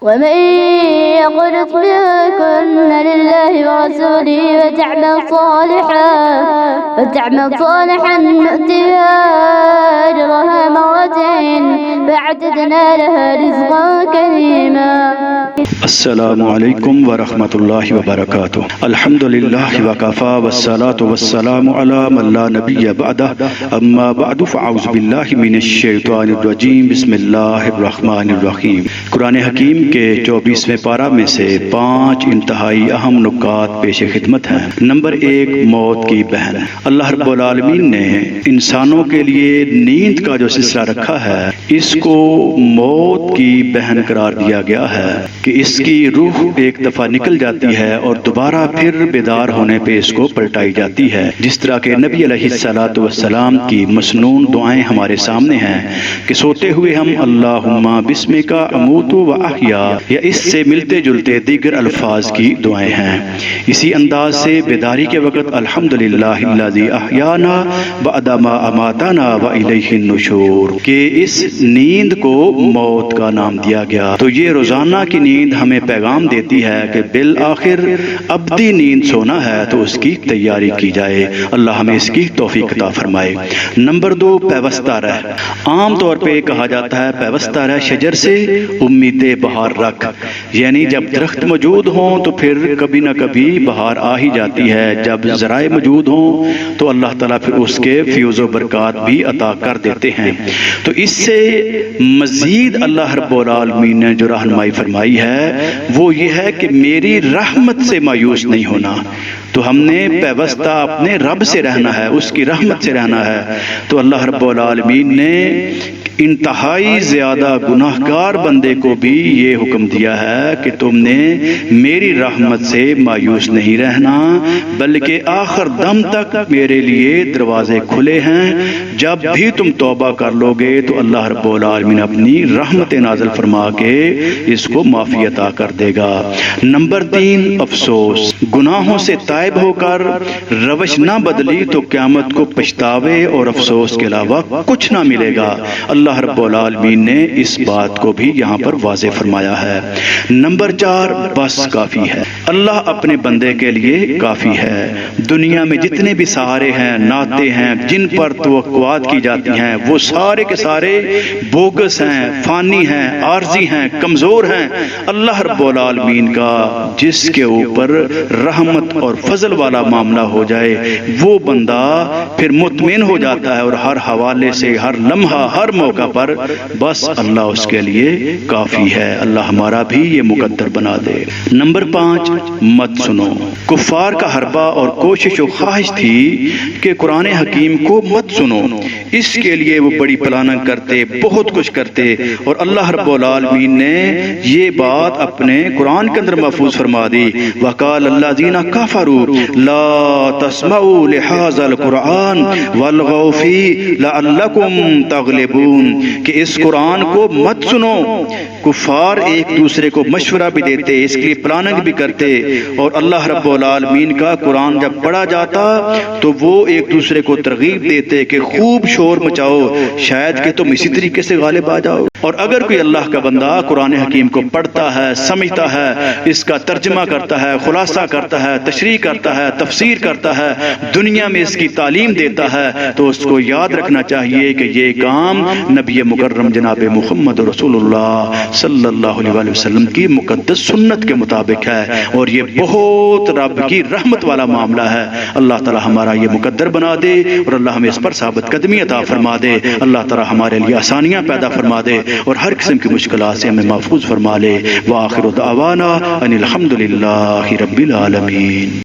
ومن يقنط منكن لله ورسوله وتعمل صالحا نؤتها أجرها مرتين وأعتدنا لها رزقا كريما. السلام علیکم ورحمۃ اللہ وبرکاتہ. الحمدللہ وکفا والصلاة والسلام علی من لا نبی بعدہ. اما بعد فاعوذ باللہ من الشیطان الرجیم. بسم اللہ الرحمن الرحیم. قرآن حکیم کے 24ویں پارہ میں سے 5 انتہائی اہم نکات پیش خدمت ہیں. نمبر 1، موت کی بہن. اللہ رب العالمین نے انسانوں کے لیے نیند کا جو سلسلہ رکھا ہے اس کو موت کی بہن قرار دیا گیا ہے کہ اس کی روح ایک دفعہ نکل جاتی ہے اور دوبارہ پھر بیدار ہونے پہ اس کو پلٹائی جاتی ہے. جس طرح کہ نبی علیہ السلام کی مسنون دعائیں ہمارے سامنے ہیں کہ سوتے ہوئے ہم اللہم بسمک اموت و احیا یا اس سے ملتے جلتے دیگر الفاظ کی دعائیں ہیں. اسی انداز سے بیداری کے وقت الحمدللہ الذی احیانا بعد ما اماتنا و الیہ النشور کہ اس نیند کو موت کا نام دیا گیا. تو یہ روزانہ کی نیند ہمیں پیغام دیتی ہے کہ بالآخر ابدی نیند سونا ہے تو اس کی تیاری کی جائے. اللہ ہمیں اس کی توفیق عطا فرمائے. نمبر 2، پیوستہ رہ. عام طور پہ کہا جاتا ہے پیوستہ رہ شجر سے امید بہار رکھ، یعنی جب درخت موجود ہوں تو پھر کبھی نہ کبھی بہار آ ہی جاتی ہے. جب ذرائع موجود ہوں تو اللہ تعالیٰ پھر اس کے فیوز و برکات بھی عطا کر دیتے ہیں. تو اس سے مزید اللہ رب العالمین نے جو رہنمائی فرمائی ہے وہ یہ ہے کہ میری رحمت سے مایوس نہیں ہونا. تو ہم نے پیوستہ اپنے رب سے رہنا ہے، اس کی رحمت سے رہنا ہے. تو اللہ رب العالمین نے انتہائی زیادہ گناہگار بندے کو بھی یہ حکم دیا ہے کہ تم نے میری رحمت سے مایوس نہیں رہنا بلکہ آخر دم تک میرے لیے دروازے کھلے ہیں. جب بھی تم توبہ کر لو گے تو اللہ رب العالمین اپنی رحمت نازل فرما کے اس کو معافی عطا کر دے گا. نمبر 3، افسوس. گناہوں سے تائب ہو کر روش نہ بدلی تو قیامت کو پچھتاوے اور افسوس کے علاوہ کچھ نہ ملے گا. اللہ رب العالمین نے اس بات کو بھی یہاں پر واضح فرمایا ہے. نمبر 4، بس کافی ہے. اللہ اپنے بندے کے لیے کافی ہے. دنیا میں جتنے بھی سہارے ہیں، نعتیں ہیں، جن پر توقعات کی جاتی ہیں وہ سارے کے سارے بوگس ہیں، فانی ہیں، عارضی ہیں، کمزور ہیں. اللہ رب العالمین کا جس کے اوپر رحمت اور فضل والا معاملہ ہو جائے وہ بندہ پھر مطمئن ہو جاتا ہے اور ہر حوالے سے ہر لمحہ ہر موقع پر بس اللہ اس کے لیے کافی ہے. اللہ ہمارا بھی یہ مقدر بنا دے. نمبر 5، مت سنو. کفار کا حربہ اور کوشش و خواہش تھی کہ قرآن حکیم کو مت سنو. اس کے لیے وہ بڑی پلاننگ کرتے، بہت کچھ کرتے، اور اللہ رب العالمین نے یہ بات اپنے قرآن کے اندر محفوظ فرما دی. وقال الذین کفروا لا تسمعوا لهذا القرآن والغوا فیہ لعلکم تغلبون کہ اس قرآن کو مت سنو. کفار ایک دوسرے کو مشورہ بھی دیتے، اس کے لیے پلاننگ بھی کرتے، اور اللہ رب العالمین کا قرآن جب پڑھا جاتا تو وہ ایک دوسرے کو ترغیب دیتے کہ خوب شور مچاؤ، شاید کہ تم اسی طریقے سے غالب آ جاؤ. اور اگر کوئی اللہ کا بندہ قرآن حکیم کو پڑھتا ہے، سمجھتا ہے، اس کا ترجمہ کرتا ہے، خلاصہ کرتا ہے، تشریح کرتا ہے، تفسیر کرتا ہے، دنیا میں اس کی تعلیم دیتا ہے، تو اس کو یاد رکھنا چاہیے کہ یہ کام نبی مکرم جناب محمد رسول اللہ صلی اللہ علیہ وسلم کی مقدس سنت کے مطابق ہے، اور یہ بہت رب کی رحمت والا معاملہ ہے. اللہ تعالی ہمارا یہ مقدر بنا دے اور اللہ ہمیں اس پر ثابت قدمی عطا فرما دے. اللہ تعالی ہمارے لیے آسانیاں پیدا فرما دے اور ہر قسم کی مشکلات سے ہمیں محفوظ فرما لے. وآخر دعوانا ان الحمدللہ رب العالمین.